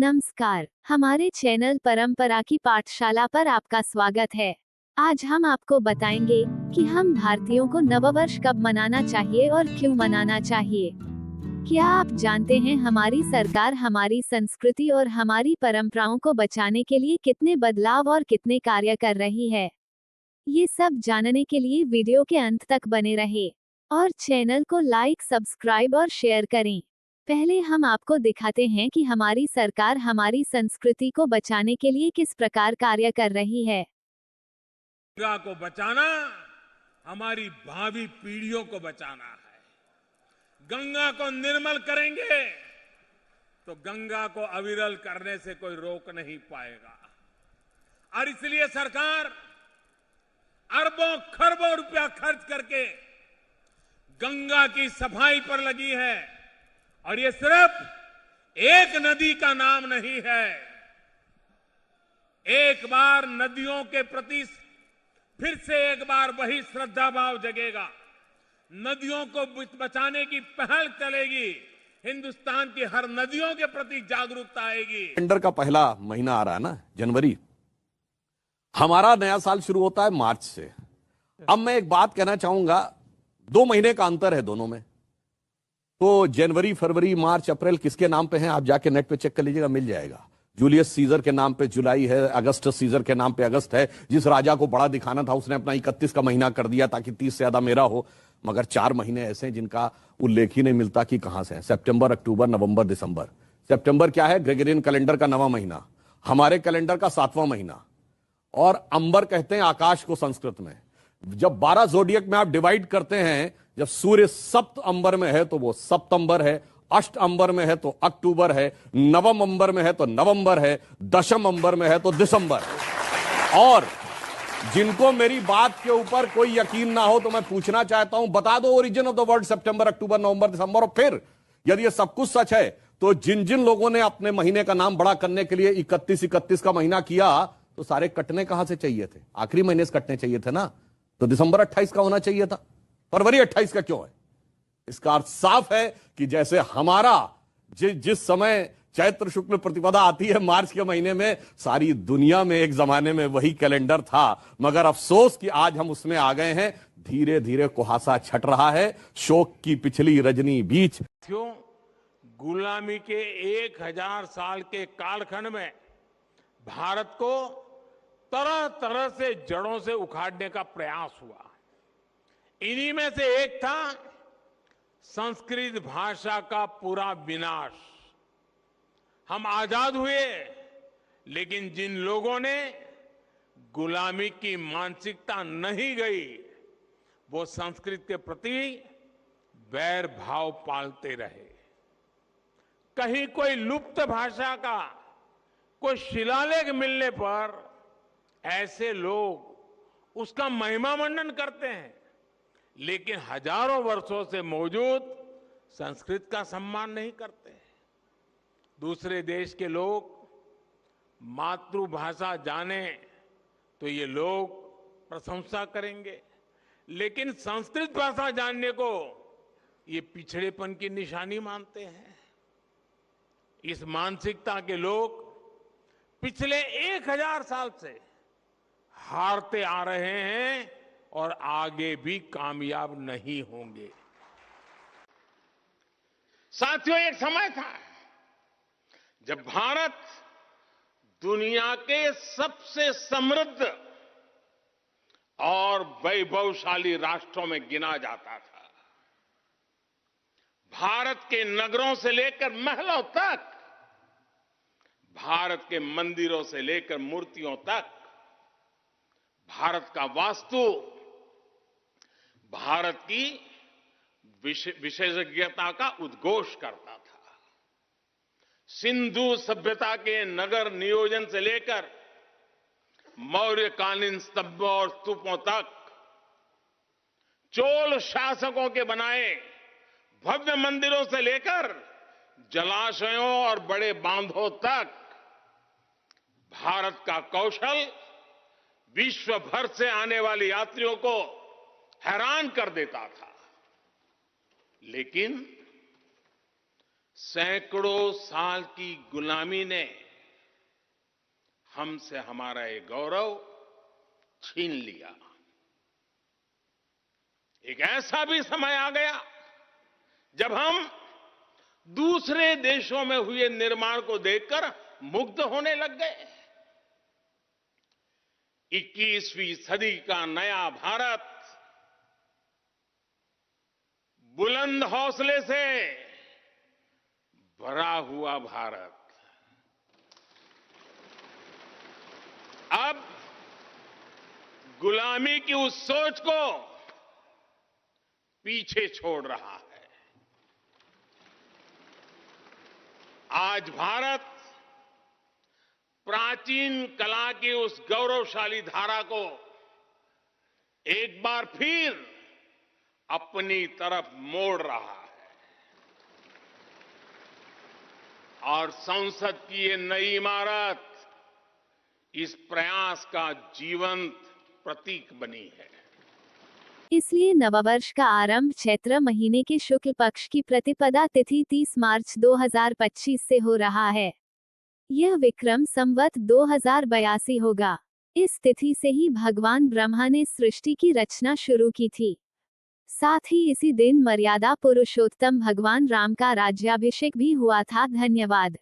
नमस्कार, हमारे चैनल परंपरा की पाठशाला पर आपका स्वागत है। आज हम आपको बताएंगे कि हम भारतीयों को नववर्ष कब मनाना चाहिए और क्यों मनाना चाहिए। क्या आप जानते हैं हमारी सरकार हमारी संस्कृति और हमारी परंपराओं को बचाने के लिए कितने बदलाव और कितने कार्य कर रही है? ये सब जानने के लिए वीडियो के अंत तक बने रहे और चैनल को लाइक, सब्सक्राइब और शेयर करें। पहले हम आपको दिखाते हैं कि हमारी सरकार हमारी संस्कृति को बचाने के लिए किस प्रकार कार्य कर रही है। गंगा को बचाना हमारी भावी पीढ़ियों को बचाना है। गंगा को निर्मल करेंगे तो गंगा को अविरल करने से कोई रोक नहीं पाएगा। और इसलिए सरकार अरबों खरबों रुपया खर्च करके गंगा की सफाई पर लगी है। और ये सिर्फ एक नदी का नाम नहीं है। एक बार नदियों के प्रति फिर से एक बार वही श्रद्धा भाव जगेगा। नदियों को बचाने की पहल चलेगी। हिंदुस्तान की हर नदियों के प्रति जागरूकता आएगी। कैलेंडर का पहला महीना आ रहा है ना, जनवरी। हमारा नया साल शुरू होता है मार्च से। अब मैं एक बात कहना चाहूंगा, 2 महीने का अंतर है दोनों में। तो जनवरी, फरवरी, मार्च, अप्रैल किसके नाम पे हैं आप जाके नेट पे चेक कर लीजिएगा, मिल जाएगा। जूलियस सीजर के नाम पे जुलाई है, अगस्टस सीजर के नाम पे अगस्त है। जिस राजा को बड़ा दिखाना था उसने अपना 31 का महीना कर दिया ताकि 30 से ज्यादा मेरा हो। मगर 4 महीने ऐसे हैं जिनका उल्लेख ही नहीं मिलता कि कहां से है। सितंबर, अक्टूबर, नवंबर, दिसंबर। सितंबर क्या है? ग्रेगोरियन कैलेंडर का 9वां महीना, हमारे कैलेंडर का 7वां महीना। और अंबर कहते हैं आकाश को संस्कृत में। जब 12 जोडियक में आप डिवाइड करते हैं, जब सूर्य सप्त अंबर में है तो वो सप्तंबर है, अष्ट अंबर में है तो अक्टूबर है, नवम अंबर में है तो नवंबर है, दशम अंबर में है तो दिसंबर। और जिनको मेरी बात के ऊपर कोई यकीन ना हो तो मैं पूछना चाहता हूं, बता दो ओरिजिन ऑफ द वर्ल्ड सितंबर, अक्टूबर, नवंबर, दिसंबर। और फिर यदि ये सब कुछ सच है तो जिन जिन लोगों ने अपने महीने का नाम बड़ा करने के लिए 31 का महीना किया, तो सारे कटने कहां से चाहिए थे? आखिरी महीने से कटने चाहिए थे ना। तो दिसंबर 28 का होना चाहिए था, फरवरी 28 का क्यों है? इसका अर्थ साफ है कि जैसे हमारा जिस समय चैत्र शुक्ल प्रतिपदा आती है मार्च के महीने में, सारी दुनिया में एक जमाने में वही कैलेंडर था। मगर अफसोस कि आज हम उसमें आ गए हैं। धीरे धीरे कुहासा छट रहा है, शोक की पिछली रजनी बीच। क्यों? गुलामी के 1000 साल के कालखंड में भारत को तरह तरह से जड़ों से उखाड़ने का प्रयास हुआ। इन्हीं में से एक था संस्कृत भाषा का पूरा विनाश। हम आजाद हुए, लेकिन जिन लोगों ने गुलामी की मानसिकता नहीं गई, वो संस्कृत के प्रति वैर भाव पालते रहे। कहीं कोई लुप्त भाषा का कोई शिलालेख मिलने पर ऐसे लोग उसका महिमा मंडन करते हैं, लेकिन हजारों वर्षों से मौजूद संस्कृत का सम्मान नहीं करते। दूसरे देश के लोग मातृभाषा जाने तो ये लोग प्रशंसा करेंगे, लेकिन संस्कृत भाषा जानने को ये पिछड़ेपन की निशानी मानते हैं। इस मानसिकता के लोग पिछले 1000 साल से हारते आ रहे हैं और आगे भी कामयाब नहीं होंगे। साथियों, एक समय था जब भारत दुनिया के सबसे समृद्ध और वैभवशाली राष्ट्रों में गिना जाता था। भारत के नगरों से लेकर महलों तक, भारत के मंदिरों से लेकर मूर्तियों तक, भारत का वास्तु भारत की विशेषज्ञता का उद्घोष करता था। सिंधु सभ्यता के नगर नियोजन से लेकर मौर्यकालीन स्तंभों और स्तूपों तक, चोल शासकों के बनाए भव्य मंदिरों से लेकर जलाशयों और बड़े बांधों तक, भारत का कौशल विश्व भर से आने वाले यात्रियों को हैरान कर देता था। लेकिन सैकड़ों साल की गुलामी ने हमसे हमारा ये गौरव छीन लिया। एक ऐसा भी समय आ गया जब हम दूसरे देशों में हुए निर्माण को देखकर मुग्ध होने लग गए। 21वीं सदी का नया भारत बुलंद हौसले से भरा हुआ भारत अब गुलामी की उस सोच को पीछे छोड़ रहा है। आज भारत प्राचीन कला की उस गौरवशाली धारा को एक बार फिर अपनी तरफ मोड़ रहा है और संसद की ये नई इमारत इस प्रयास का जीवंत प्रतीक बनी है। इसलिए नववर्ष का आरंभ चैत्र महीने के शुक्ल पक्ष की प्रतिपदा तिथि 30 मार्च 2025 से हो रहा है। यह विक्रम संवत 2082 होगा। इस तिथि से ही भगवान ब्रह्मा ने सृष्टि की रचना शुरू की थी। साथ ही इसी दिन मर्यादा पुरुषोत्तम भगवान राम का राज्याभिषेक भी हुआ था। धन्यवाद।